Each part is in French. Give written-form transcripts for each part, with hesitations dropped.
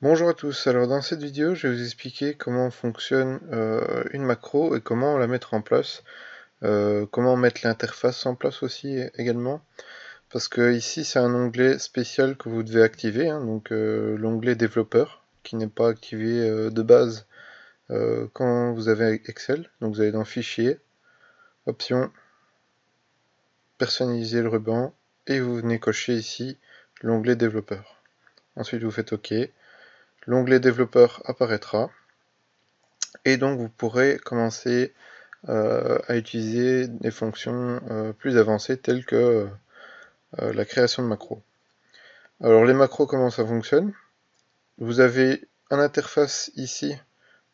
Bonjour à tous, alors dans cette vidéo je vais vous expliquer comment fonctionne une macro et comment la mettre en place, comment mettre l'interface en place aussi également, parce que ici c'est un onglet spécial que vous devez activer, hein, donc l'onglet développeur qui n'est pas activé de base quand vous avez Excel. Donc vous allez dans Fichier, Options, Personnaliser le ruban et vous venez cocher ici l'onglet développeur. Ensuite vous faites OK, l'onglet développeur apparaîtra. Et donc vous pourrez commencer à utiliser des fonctions plus avancées telles que la création de macros. Alors les macros, comment ça fonctionne? Vous avez une interface ici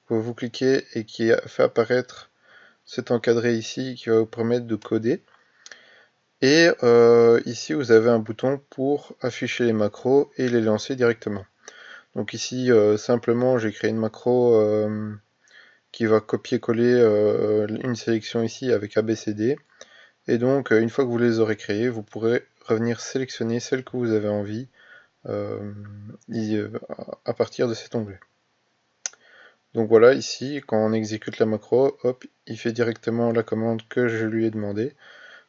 où vous cliquez et qui fait apparaître cet encadré ici qui va vous permettre de coder. Et ici vous avez un bouton pour afficher les macros et les lancer directement. Donc ici simplement j'ai créé une macro qui va copier-coller une sélection ici avec ABCD. Et donc, une fois que vous les aurez créées, vous pourrez revenir sélectionner celle que vous avez envie à partir de cet onglet. Donc voilà, ici, quand on exécute la macro, hop, il fait directement la commande que je lui ai demandé.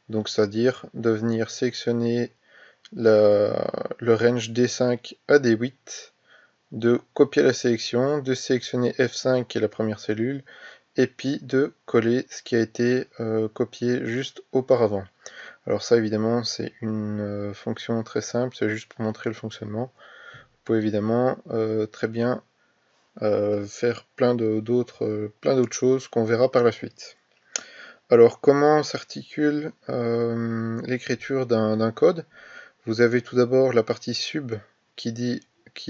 Donc, c'est-à-dire de venir sélectionner le range D5 à D8, de copier la sélection, de sélectionner F5 qui est la première cellule, et puis de coller ce qui a été copié juste auparavant. Alors ça évidemment c'est une fonction très simple, c'est juste pour montrer le fonctionnement. Vous pouvez évidemment très bien faire plein d'autres choses qu'on verra par la suite. Alors comment s'articule l'écriture d'un code? Vous avez tout d'abord la partie sub qui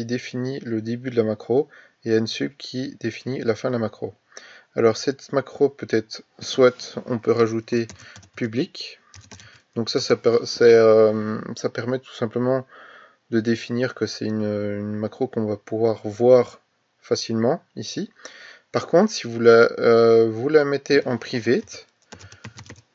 définit le début de la macro et nsub qui définit la fin de la macro. Alors cette macro peut être soit on peut rajouter public, donc ça permet tout simplement de définir que c'est une macro qu'on va pouvoir voir facilement ici. Par contre, si vous la mettez en private,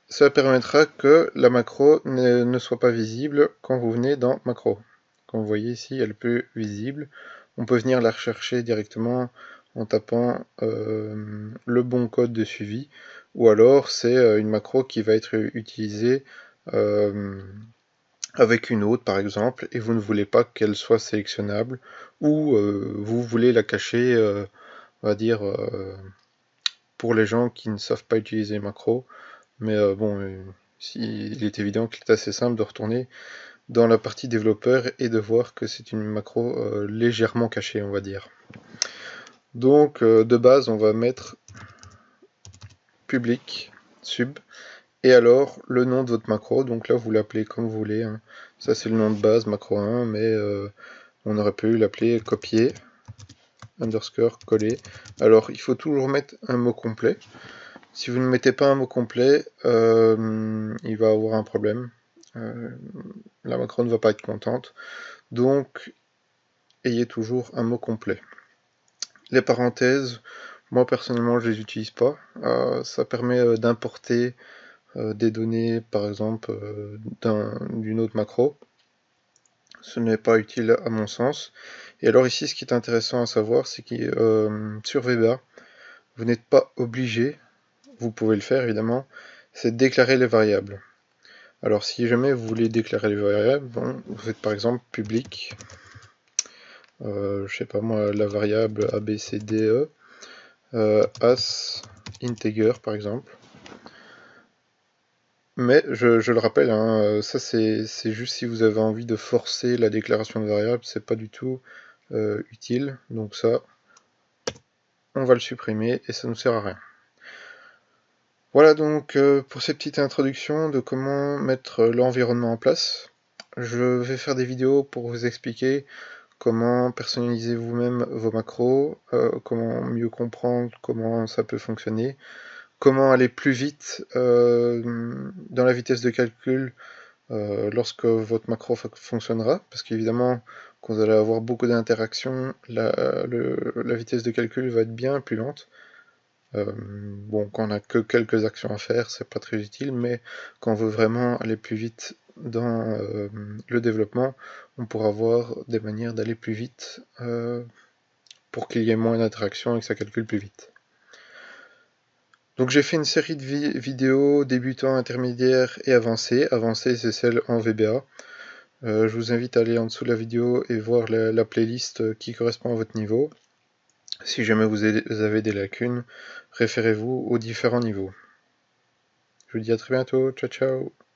ça permettra que la macro ne soit pas visible quand vous venez dans macro. Comme vous voyez ici, elle est plus visible. On peut venir la rechercher directement en tapant le bon code de suivi, ou alors c'est une macro qui va être utilisée avec une autre par exemple, et vous ne voulez pas qu'elle soit sélectionnable, ou vous voulez la cacher, on va dire, pour les gens qui ne savent pas utiliser macro. Mais il est évident qu'il est assez simple de retourner dans la partie développeur et de voir que c'est une macro légèrement cachée, on va dire. Donc de base, on va mettre public sub et alors le nom de votre macro. Donc là, vous l'appelez comme vous voulez, hein. Ça, c'est le nom de base, macro 1, mais on aurait pu l'appeler copier underscore coller. Alors, il faut toujours mettre un mot complet. Si vous ne mettez pas un mot complet, il va avoir un problème. La macro ne va pas être contente. Donc, ayez toujours un mot complet. Les parenthèses, moi personnellement, je les utilise pas. Ça permet d'importer des données, par exemple, d'une autre macro. Ce n'est pas utile à mon sens. Et alors ici, ce qui est intéressant à savoir, c'est que sur VBA, vous n'êtes pas obligé, vous pouvez le faire évidemment, c'est de déclarer les variables. Alors si jamais vous voulez déclarer les variables, bon, vous faites par exemple public, je sais pas moi, la variable abcde, as integer par exemple. Mais je le rappelle, hein, ça c'est juste si vous avez envie de forcer la déclaration de variable, c'est pas du tout utile. Donc ça, on va le supprimer et ça ne sert à rien. Voilà donc pour cette petite introduction de comment mettre l'environnement en place. Je vais faire des vidéos pour vous expliquer comment personnaliser vous-même vos macros, comment mieux comprendre comment ça peut fonctionner, comment aller plus vite dans la vitesse de calcul lorsque votre macro fonctionnera, parce qu'évidemment, quand vous allez avoir beaucoup d'interactions, la vitesse de calcul va être bien plus lente. Bon, quand on n'a que quelques actions à faire, c'est pas très utile, mais quand on veut vraiment aller plus vite dans le développement, on pourra voir des manières d'aller plus vite pour qu'il y ait moins d'interactions et que ça calcule plus vite. Donc j'ai fait une série de vidéos débutants, intermédiaires et avancées. Avancées, c'est celle en VBA. Je vous invite à aller en dessous de la vidéo et voir la playlist qui correspond à votre niveau. Si jamais vous avez des lacunes, référez-vous aux différents niveaux. Je vous dis à très bientôt, ciao ciao.